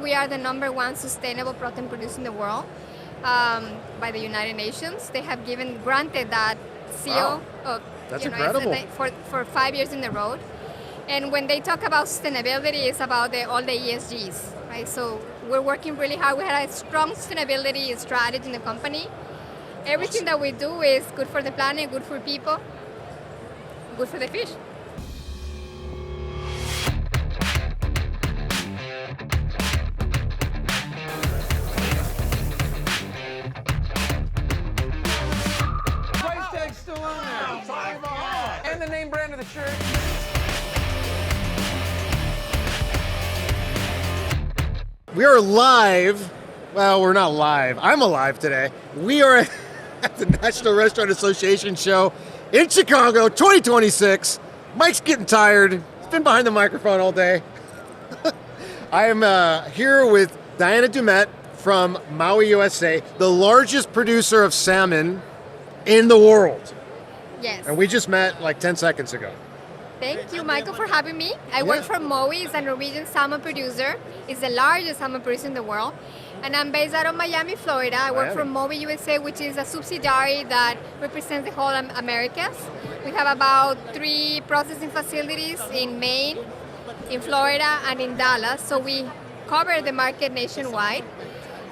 We are the #1 sustainable protein producer in the world by the United Nations. They have granted that seal of, That's incredible. For 5 years in a row. And when they talk about sustainability, it's about all the ESGs, right? So we're working really hard. We had a strong sustainability strategy in the company. Everything that we do is good for the planet, good for people, good for the fish. Price tag's still on there. And the name brand of the shirt. We are live. Well, we're not live. I'm alive today. We are at the National Restaurant Association show in Chicago 2026. Mike's getting tired. He's been behind the microphone all day. I am here with Diana Dumet from Mowi USA, the largest producer of salmon in the world. Yes. And we just met like 10 seconds ago. Thank you, Michael, for having me. I work for Mowi. It's a Norwegian salmon producer. It's the largest salmon producer in the world. And I'm based out of Miami, Florida. I work for Mowi USA, which is a subsidiary that represents the whole Americas. We have about 3 processing facilities in Maine, in Florida, and in Dallas. So we cover the market nationwide.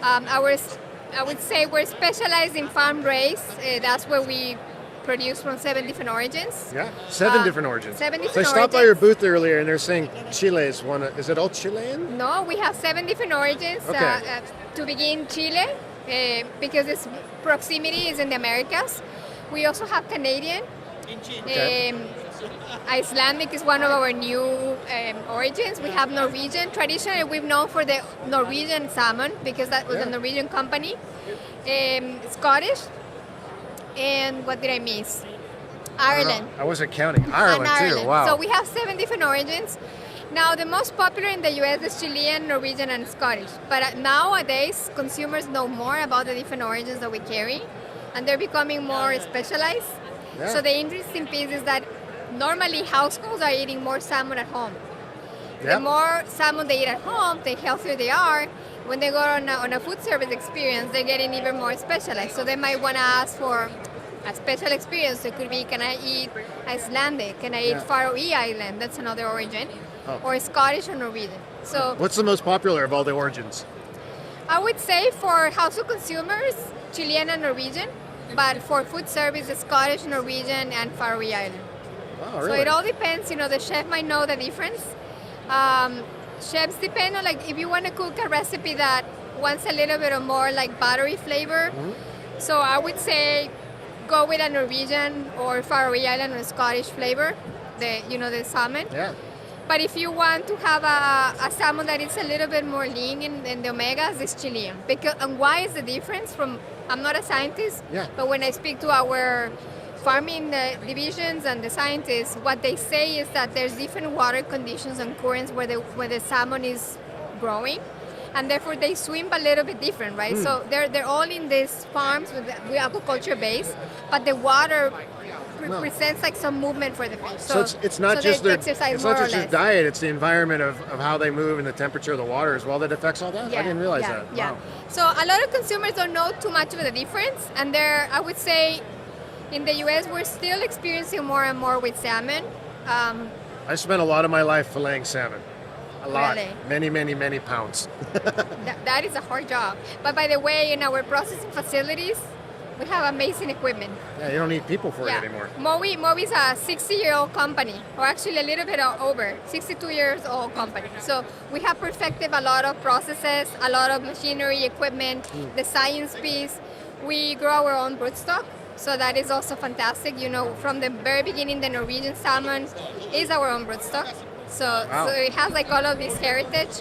I would say we're specialized in farm raised. That's where we produce from 7 different origins. Yeah, 7 different origins. 7 different So I stopped by your booth earlier and they're saying Chile is one. Is it all Chilean? No, we have 7 different origins. Okay. To begin, Chile, because its proximity is in the Americas. We also have Canadian. Okay. Icelandic is one of our new origins. We have Norwegian. Traditionally, we've known for the Norwegian salmon because that was a Norwegian company. Scottish. And what did I miss? Ireland. I wasn't counting. Ireland too. Wow. So we have 7 different origins. Now the most popular in the US is Chilean, Norwegian, and Scottish. But nowadays, consumers know more about the different origins that we carry, and they're becoming more specialized. Yeah. So the interesting piece is that normally households are eating more salmon at home. The more salmon they eat at home, the healthier they are. When they go on a food service experience, they're getting even more specialized. So they might want to ask for a special experience. It could be, can I eat Icelandic? Can I eat Faroe Island? That's another origin. Or Scottish or Norwegian. So what's the most popular of all the origins? I would say for household consumers, Chilean and Norwegian. But for food service, Scottish, Norwegian, and Faroe Island. Oh, really? So it all depends. The chef might know the difference. Chefs depend on, like, if you want to cook a recipe that wants a little bit of more like buttery flavor. So I would say go with a Norwegian or Faroe Island or Scottish flavor, the salmon. Yeah. But if you want to have a salmon that is a little bit more lean in the omegas, it's Chilean. And why is the difference from, I'm not a scientist, but when I speak to our farming divisions and the scientists, what they say is that there's different water conditions and currents where the salmon is growing, and therefore they swim a little bit different, right? So they're all in these farms with aquaculture base, but the water represents like some movement for the fish. So it's not just their diet; it's the environment of how they move and the temperature of the water as well that affects all that. I didn't realize that. Yeah. Wow. So a lot of consumers don't know too much of the difference, and I would say, in the U.S., we're still experiencing more and more with salmon. I spent a lot of my life filleting salmon. A lot. Really? Many, many, many pounds. That is a hard job. But by the way, in our processing facilities, we have amazing equipment. Yeah, you don't need people for it anymore. Mowi is a 60-year-old company, or actually a little bit over, 62 years old company. So we have perfected a lot of processes, a lot of machinery, equipment, the science piece. We grow our own broodstock. So that is also fantastic. From the very beginning, the Norwegian salmon is our own broodstock. So it has like all of this heritage.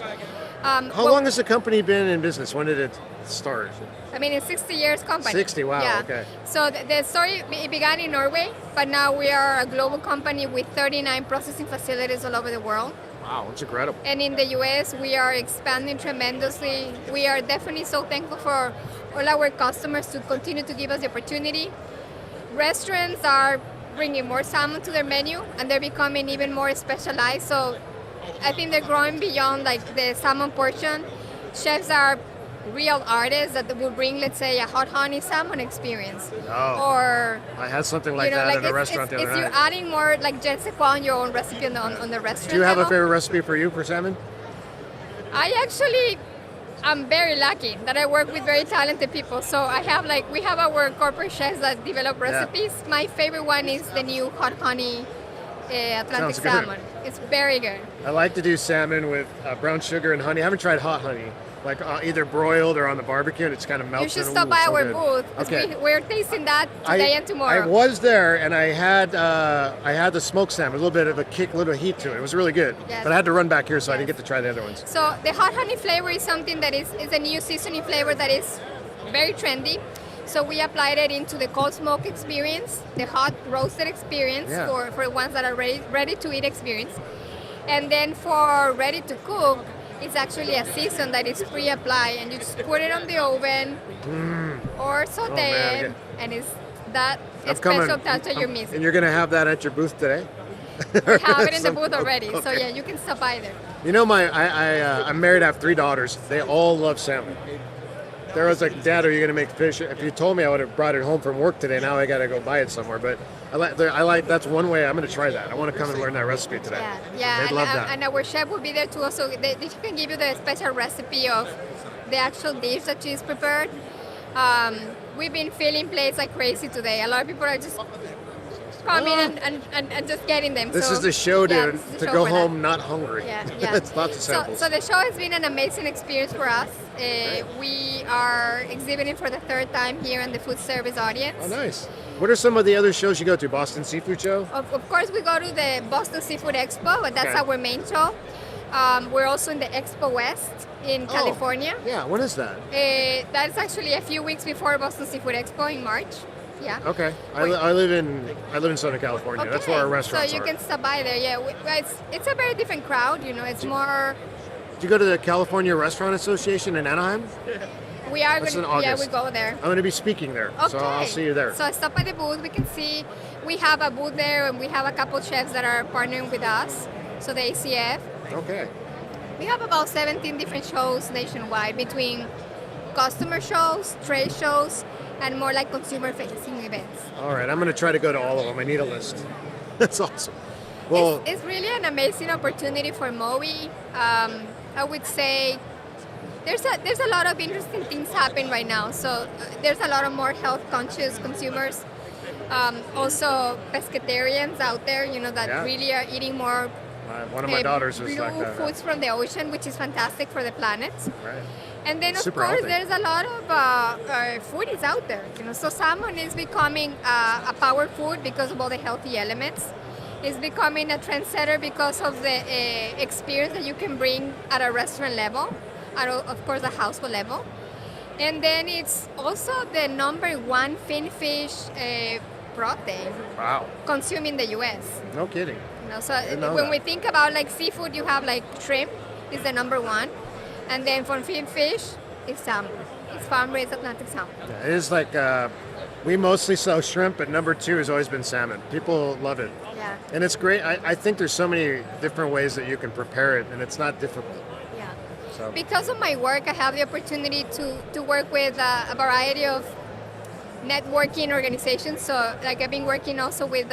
How long has the company been in business? When did it start? I mean, it's 60 years company. 60, wow, okay. So the story, it began in Norway, but now we are a global company with 39 processing facilities all over the world. Wow, that's incredible. And in the US, we are expanding tremendously. We are definitely so thankful for all our customers to continue to give us the opportunity. Restaurants are bringing more salmon to their menu, and they're becoming even more specialized. So I think they're growing beyond like the salmon portion. chefs are real artists that will bring, let's say, a hot honey salmon experience. Oh. Or I had something like you know, that like at a restaurant the other you're night. adding more like je ne sais quoi on your own recipe on the restaurant. Do you have a level. favorite recipe for you for salmon? I'm very lucky that I work with very talented people. So we have our corporate chefs that develop recipes. My favorite one is the new hot honey Atlantic Sounds good. salmon. It's very good. I like to do salmon with brown sugar and honey. I haven't tried hot honey, like either broiled or on the barbecue, and it's kind of melts. You should in. stop Ooh, by so our good. booth. 'Cause Okay. We're tasting that today and tomorrow. I was there, and I had the smoked salmon, a little bit of a kick, a little heat to it. It was really good. Yes. But I had to run back here, so I didn't Yes. get to try the other ones. So the hot honey flavor is something that is a new seasoning flavor that is very trendy. So we applied it into the cold smoke experience, the hot roasted experience Yeah. for the ones that are ready to eat experience. And then for ready to cook, it's actually a season that is pre-applied, and you just put it on the oven or saute man, it, and it's that I'm special coming. touch that you're And missing. you're gonna have that at your booth today? We have it in the Some- booth already, so okay. yeah, you can stop by there. You know, I'm married. I have 3 daughters. They all love salmon. There was like, Dad, are you gonna make fish? If you told me, I would have brought it home from work today. Now I gotta go buy it somewhere. But I like. That's one way. I'm gonna try that. I want to come and learn that recipe today. Yeah, They'd and, love that. and our chef will be there too. Also, they can give you the special recipe of the actual dish that she's prepared. We've been filling plates like crazy today. A lot of people are just coming and just getting them. This so, is the show yeah, to this is the to show go for home not hungry. that. Yeah, yeah. It's lots of so, samples. so the show has been an amazing experience for us. We are exhibiting for the 3rd time here in the food service audience. Oh, nice. What are some of the other shows you go to? Boston Seafood Show? Of course, we go to the Boston Seafood Expo, but that's Okay. our main show. We're also in the Expo West in Oh, California. Yeah, when is that? That's actually a few weeks before Boston Seafood Expo in March. Yeah. Okay. I live in Southern California. Okay. That's where our restaurants So you are. can stop by there. Yeah, it's a very different crowd. You know, it's more. Did you go to the California Restaurant Association in Anaheim? We are That's going. in August. Yeah, we go there. I'm going to be speaking there, Okay. so I'll see you there. So stop by the booth. We can see we have a booth there, and we have a couple chefs that are partnering with us. So the ACF. Okay. We have about 17 different shows nationwide between customer shows, trade shows, and more like consumer-facing events. All right. I'm going to try to go to all of them. I need a list. That's awesome. Well, It's really an amazing opportunity for Mowi. I would say there's a lot of interesting things happening right now. So there's a lot of more health-conscious consumers. Also, pescatarians out there, you know, that Yeah. really are eating more one of my daughters is blue like that. foods from the ocean, which is fantastic for the planet. Right. And then, of Super course, healthy. there's a lot of foodies out there. You know, so salmon is becoming a power food because of all the healthy elements. It's becoming a trendsetter because of the experience that you can bring at a restaurant level, and of course, a household level. And then it's also the #1 fin fish protein Wow. consumed in the U.S. No kidding. You know, so Didn't know when that. we think about like seafood, you have like shrimp is the #1, and then for fin fish, it's salmon. It's farm-raised Atlantic salmon. Yeah, it is like we mostly sell shrimp, but #2 has always been salmon. People love it. Yeah, And it's great. I think there's so many different ways that you can prepare it, and it's not difficult. yeah. So Because of my work, I have the opportunity to work with a variety of networking organizations. So, like I've been working also with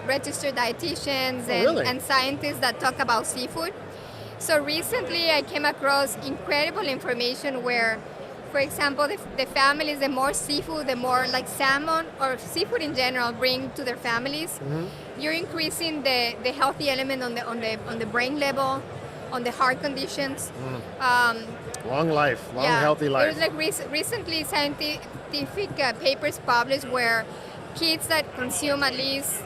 registered dietitians really? and scientists that talk about seafood. So recently, I came across incredible information where, for example, the families, the more seafood, the more like salmon or seafood in general bring to their families, you're increasing the healthy element on the brain level, on the heart conditions. long life, healthy life. There's like recently scientific papers published where kids that consume at least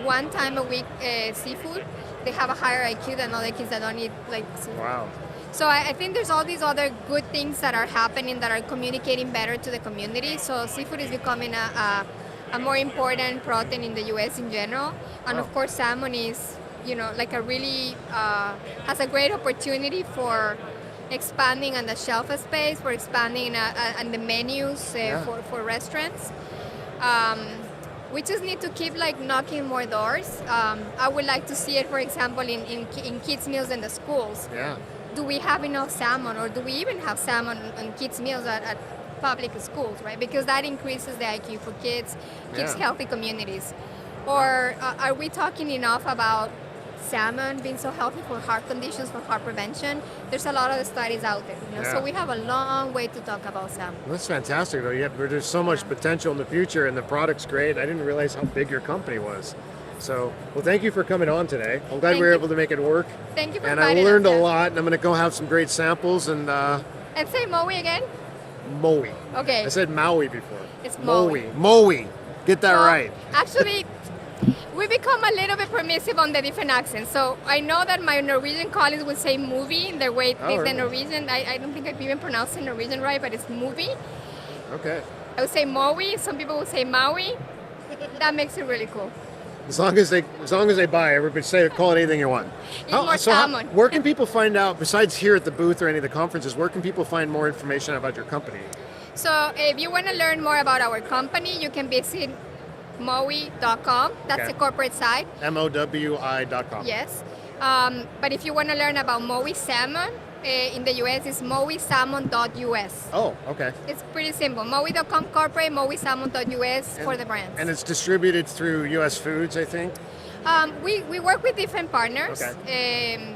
1 time a week seafood, they have a higher IQ than other kids that don't eat like seafood. Wow. So I think there's all these other good things that are happening that are communicating better to the community. So seafood is becoming a more important protein in the U.S. in general, and of course salmon is, you know, like a really has a great opportunity for expanding on the shelf space, for expanding on the menus for restaurants. We just need to keep like knocking more doors. I would like to see it, for example, in kids' meals in the schools. Yeah. do we have enough salmon, or do we even have salmon on kids' meals at public schools, right? Because that increases the IQ for kids, keeps Yeah. healthy communities. Or are we talking enough about salmon being so healthy for heart conditions, for heart prevention? There's a lot of studies out there, you know? Yeah. So we have a long way to talk about salmon. Well, that's fantastic, though. There's so much potential in the future, and the product's great. I didn't realize how big your company was. So, well, thank you for coming on today. I'm glad Thank we were you. able to make it work. Thank you for And I inviting learned us, a yeah. lot, and I'm going to go have some great samples. And And say Mowi again? Mowi. Okay. I said Maui before. It's Mowi. Mowi. Get that Well, right. Actually, we become a little bit permissive on the different accents. So I know that my Norwegian colleagues would say movie in the way Oh, the really? Norwegian. I don't think I've even pronounced the Norwegian right, but it's movie. Okay. I would say Mowi. Some people would say Maui. That makes it really cool. As long as they buy, everybody call it anything you want. Eat more salmon. Where can people find out, besides here at the booth or any of the conferences, where can people find more information about your company? So if you want to learn more about our company, you can visit mowi.com. That's Okay. the corporate site. MOWI.com. Yes. But if you want to learn about Mowi salmon in the US, it's mowisalmon.us. Oh, okay. It's pretty simple. Mowi.com corporate, mowisalmon.us for the brands. And it's distributed through U.S. Foods, I think. We work with different partners Okay.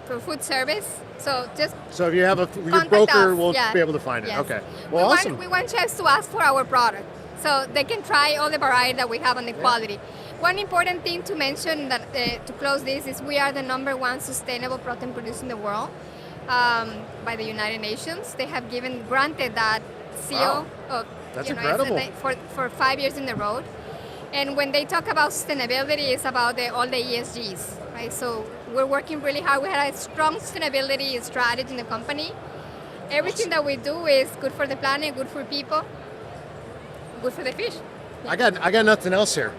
for food service. So just So if you have your contact broker, us. will Yeah. be able to find it. Yes. Okay. Well, awesome. We want chefs to ask for our product, so they can try all the variety that we have and the quality. One important thing to mention that to close this is we are the #1 sustainable protein producer in the world by the United Nations. They have granted that seal Wow. of That's you know, incredible. for 5 years in the road. And when they talk about sustainability, it's about all the ESGs, right? So we're working really hard. We had a strong sustainability strategy in the company. Everything that we do is good for the planet, good for people, good for the fish. I got nothing else here.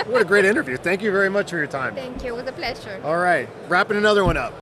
What a great interview. Thank you very much for your time. Thank you. It was a pleasure. All right. Wrapping another one up.